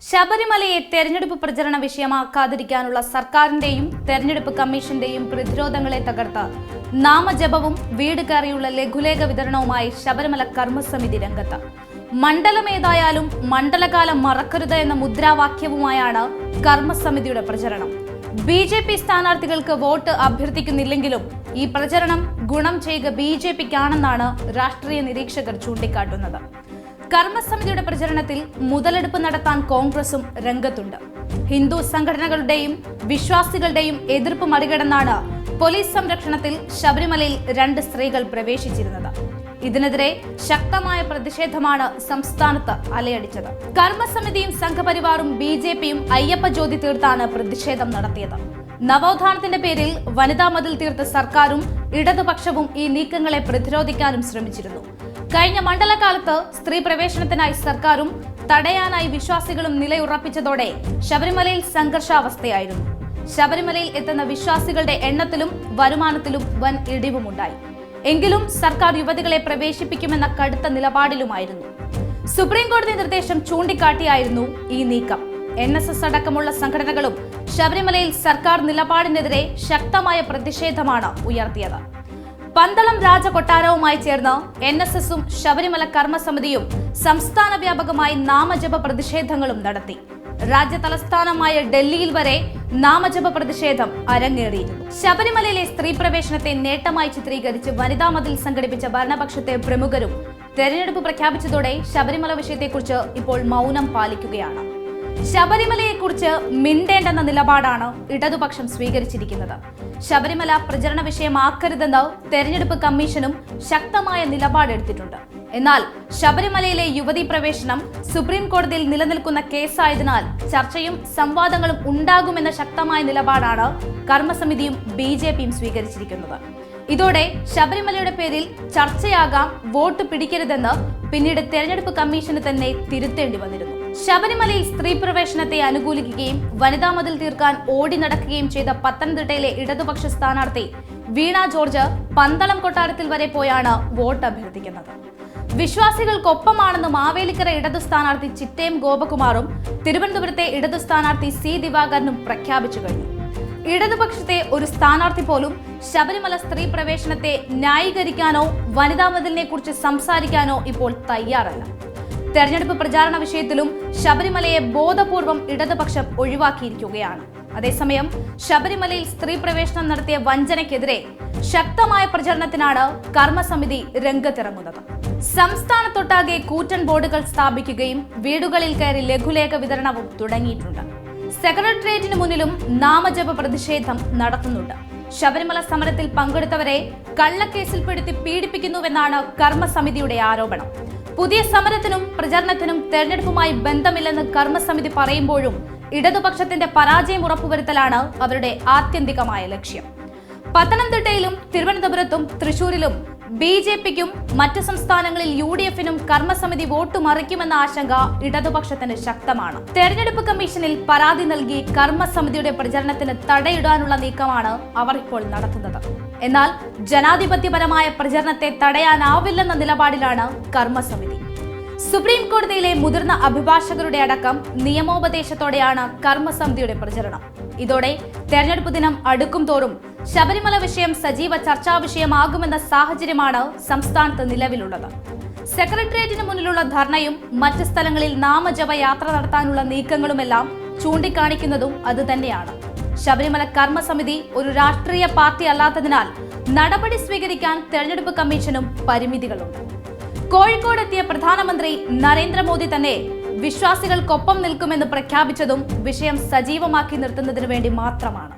ശബരിമലയെ തെരഞ്ഞെടുപ്പ് പ്രചരണ വിഷയമാക്കാതിരിക്കാനുള്ള സർക്കാരിന്റെയും തെരഞ്ഞെടുപ്പ് കമ്മീഷന്റെയും പ്രതിരോധങ്ങളെ തകർത്ത് നാമജപവും വീട് കയറിയുള്ള ലഘുലേഖ വിതരണവുമായി ശബരിമല കർമ്മസമിതി രംഗത്ത്. മണ്ഡലമേതായാലും മണ്ഡലകാലം മറക്കരുത് എന്ന മുദ്രാവാക്യവുമായാണ് കർമ്മസമിതിയുടെ പ്രചരണം. ബി.ജെ.പി. സ്ഥാനാർത്ഥികൾക്ക് വോട്ട് അഭ്യർത്ഥിക്കുന്നില്ലെങ്കിലും ഈ പ്രചരണം ഗുണം ചെയ്യുക ബി.ജെ.പിക്കാണെന്നാണ് രാഷ്ട്രീയ നിരീക്ഷകർ ചൂണ്ടിക്കാട്ടുന്നത്. കർമ്മസമിതിയുടെ പ്രചരണത്തിൽ മുതലെടുപ്പ് നടത്താൻ കോൺഗ്രസും രംഗത്തുണ്ട്. ഹിന്ദു സംഘടനകളുടെയും വിശ്വാസികളുടെയും എതിർപ്പ് മറികടന്നാണ് പോലീസ് സംരക്ഷണത്തിൽ ശബരിമലയിൽ 2 സ്ത്രീകൾ പ്രവേശിച്ചിരുന്നത്. ഇതിനെതിരെ ശക്തമായ പ്രതിഷേധമാണ് സംസ്ഥാനത്ത് അലയടിച്ചത്. കർമ്മസമിതിയും സംഘപരിവാറും ബി.ജെ.പിയും അയ്യപ്പ ജ്യോതി തീർത്താണ് പ്രതിഷേധം നടത്തിയത്. നവോത്ഥാനത്തിന്റെ പേരിൽ വനിതാ മതിൽ തീർത്ത സർക്കാരും ഇടതുപക്ഷവും ഈ നീക്കങ്ങളെ പ്രതിരോധിക്കാനും ശ്രമിച്ചിരുന്നു. കഴിഞ്ഞ മണ്ഡലകാലത്ത് സ്ത്രീ പ്രവേശനത്തിനായി സർക്കാരും തടയാനായി വിശ്വാസികളും നിലയുറപ്പിച്ചതോടെ ശബരിമലയിൽ സംഘർഷാവസ്ഥയായിരുന്നു. ശബരിമലയിൽ എത്തുന്ന വിശ്വാസികളുടെ എണ്ണത്തിലും വരുമാനത്തിലും വൻ ഇടിവുമുണ്ടായി. എങ്കിലും സർക്കാർ യുവതികളെ പ്രവേശിപ്പിക്കുമെന്ന കടുത്ത നിലപാടിലുമായിരുന്നു. സുപ്രീം കോടതി നിർദ്ദേശം ചൂണ്ടിക്കാട്ടിയായിരുന്നു ഈ നീക്കം. NSS അടക്കമുള്ള സംഘടനകളും ശബരിമലയിൽ സർക്കാർ നിലപാടിനെതിരെ ശക്തമായ പ്രതിഷേധമാണ് ഉയർത്തിയത്. പന്തളം രാജകൊട്ടാരവുമായി ചേർന്ന് NSSഉം ശബരിമല കർമ്മസമിതിയും സംസ്ഥാന വ്യാപകമായി നാമജപ പ്രതിഷേധങ്ങളും നടത്തി. രാജ്യ തലസ്ഥാനമായ ഡൽഹിയിൽ വരെ നാമജപ പ്രതിഷേധം അരങ്ങേറിയിരുന്നു. ശബരിമലയിലെ സ്ത്രീ പ്രവേശനത്തെ നേട്ടമായി ചിത്രീകരിച്ച് വനിതാ മതിൽ സംഘടിപ്പിച്ച ഭരണപക്ഷത്തെ പ്രമുഖരും തെരഞ്ഞെടുപ്പ് പ്രഖ്യാപിച്ചതോടെ ശബരിമല വിഷയത്തെക്കുറിച്ച് ഇപ്പോൾ മൗനം പാലിക്കുകയാണ്. ശബരിമലയെക്കുറിച്ച് മിണ്ടേണ്ടെന്ന നിലപാടാണ് ഇടതുപക്ഷം സ്വീകരിച്ചിരിക്കുന്നത്. ശബരിമല പ്രചരണ വിഷയമാക്കരുതെന്ന് തെരഞ്ഞെടുപ്പ് കമ്മീഷനും ശക്തമായ നിലപാടെടുത്തിട്ടുണ്ട്. എന്നാൽ ശബരിമലയിലെ യുവതീ പ്രവേശനം സുപ്രീം കോടതിയിൽ നിലനിൽക്കുന്ന കേസായതിനാൽ ചർച്ചയും സംവാദങ്ങളും ഉണ്ടാകുമെന്ന ശക്തമായ നിലപാടാണ് കർമ്മസമിതിയും ബി.ജെ.പിയും സ്വീകരിച്ചിരിക്കുന്നത്. ഇതോടെ ശബരിമലയുടെ പേരിൽ ചർച്ചയാകാം, വോട്ട് പിടിക്കരുതെന്ന് പിന്നീട് തെരഞ്ഞെടുപ്പ് കമ്മീഷന് തന്നെ തിരുത്തേണ്ടി വന്നിരുന്നു. ശബരിമലയിൽ സ്ത്രീ പ്രവേശനത്തെ അനുകൂലിക്കുകയും വനിതാ മതിൽ തീർക്കാൻ ഓടി നടക്കുകയും ചെയ്ത പത്തനംതിട്ടയിലെ ഇടതുപക്ഷ സ്ഥാനാർത്ഥി വീണ ജോർജ് പന്തളം കൊട്ടാരത്തിൽ വരെ പോയാണ് വോട്ട് അഭ്യർത്ഥിക്കുന്നത്. വിശ്വാസികൾക്കൊപ്പമാണെന്ന് മാവേലിക്കര ഇടതു സ്ഥാനാർത്ഥി ചിറ്റയം ഗോപകുമാറും തിരുവനന്തപുരത്തെ ഇടതു സ്ഥാനാർത്ഥി സി ദിവാകരനും പ്രഖ്യാപിച്ചു കഴിഞ്ഞു. ഇടതുപക്ഷത്തെ ഒരു സ്ഥാനാർത്ഥി പോലും ശബരിമല സ്ത്രീ പ്രവേശനത്തെ ന്യായീകരിക്കാനോ വനിതാ മതിലിനെ കുറിച്ച് സംസാരിക്കാനോ ഇപ്പോൾ തയ്യാറല്ല. തെരഞ്ഞെടുപ്പ് പ്രചാരണ വിഷയത്തിലും ശബരിമലയെ ബോധപൂർവം ഇടതുപക്ഷം ഒഴിവാക്കിയിരിക്കുകയാണ്. അതേസമയം ശബരിമലയിൽ സ്ത്രീ പ്രവേശനം നടത്തിയ വഞ്ചനയ്ക്കെതിരെ ശക്തമായ പ്രചരണത്തിനാണ് കർമ്മസമിതി രംഗത്തിറങ്ങുന്നത്. സംസ്ഥാനത്തൊട്ടാകെ കൂറ്റൻ ബോർഡുകൾ സ്ഥാപിക്കുകയും വീടുകളിൽ കയറി ലഘുലേഖ വിതരണവും തുടങ്ങിയിട്ടുണ്ട്. സെക്രട്ടേറിയറ്റിന് മുന്നിലും നാമജപ പ്രതിഷേധം നടത്തുന്നുണ്ട്. ശബരിമല സമരത്തിൽ പങ്കെടുത്തവരെ കള്ളക്കേസിൽപ്പെടുത്തി പീഡിപ്പിക്കുന്നുവെന്നാണ് കർമ്മസമിതിയുടെ ആരോപണം. പുതിയ സമരത്തിനും പ്രചരണത്തിനും തെരഞ്ഞെടുപ്പുമായി ബന്ധമില്ലെന്ന് കർമ്മസമിതി പറയുമ്പോഴും ഇടതുപക്ഷത്തിന്റെ പരാജയം ഉറപ്പുവരുത്തലാണ് അവരുടെ ആത്യന്തികമായ ലക്ഷ്യം. പത്തനംതിട്ടയിലും തിരുവനന്തപുരത്തും തൃശൂരിലും ബി.ജെ.പിക്കും മറ്റ് സംസ്ഥാനങ്ങളിൽ UDFനും കർമ്മസമിതി വോട്ട് മറിക്കുമെന്ന ആശങ്ക ഇടതുപക്ഷത്തിന് ശക്തമാണ്. തെരഞ്ഞെടുപ്പ് കമ്മീഷനിൽ പരാതി നൽകി കർമ്മസമിതിയുടെ പ്രചരണത്തിന് തടയിടാനുള്ള നീക്കമാണ് അവർ ഇപ്പോൾ നടത്തുന്നത്. എന്നാൽ ജനാധിപത്യപരമായ പ്രചരണത്തെ തടയാനാവില്ലെന്ന നിലപാടിലാണ് കർമ്മസമിതി. സുപ്രീം കോടതിയിലെ മുതിർന്ന അഭിഭാഷകരുടെ അടക്കം നിയമോപദേശത്തോടെയാണ് കർമ്മസമിതിയുടെ പ്രചരണം. ഇതോടെ തെരഞ്ഞെടുപ്പ് ദിനം അടുക്കും തോറും ശബരിമല വിഷയം സജീവ ചർച്ചാ വിഷയമാകുമെന്ന സാഹചര്യമാണ് സംസ്ഥാനത്ത് നിലവിലുള്ളത്. സെക്രട്ടേറിയറ്റിന് മുന്നിലുള്ള ധർണയും മറ്റ് സ്ഥലങ്ങളിൽ നാമജപ യാത്ര നടത്താനുള്ള നീക്കങ്ങളുമെല്ലാം ചൂണ്ടിക്കാണിക്കുന്നതും അതുതന്നെയാണ്. ശബരിമല കർമ്മസമിതി ഒരു രാഷ്ട്രീയ പാർട്ടി അല്ലാത്തതിനാൽ നടപടി സ്വീകരിക്കാൻ തെരഞ്ഞെടുപ്പ് കമ്മീഷനും പരിമിതികളുണ്ട്. കോഴിക്കോടെത്തിയ പ്രധാനമന്ത്രി നരേന്ദ്രമോദി തന്നെ വിശ്വാസികൾക്കൊപ്പം നിൽക്കുമെന്ന് പ്രഖ്യാപിച്ചതും വിഷയം സജീവമാക്കി നിർത്തുന്നതിനു വേണ്ടി മാത്രമാണ്.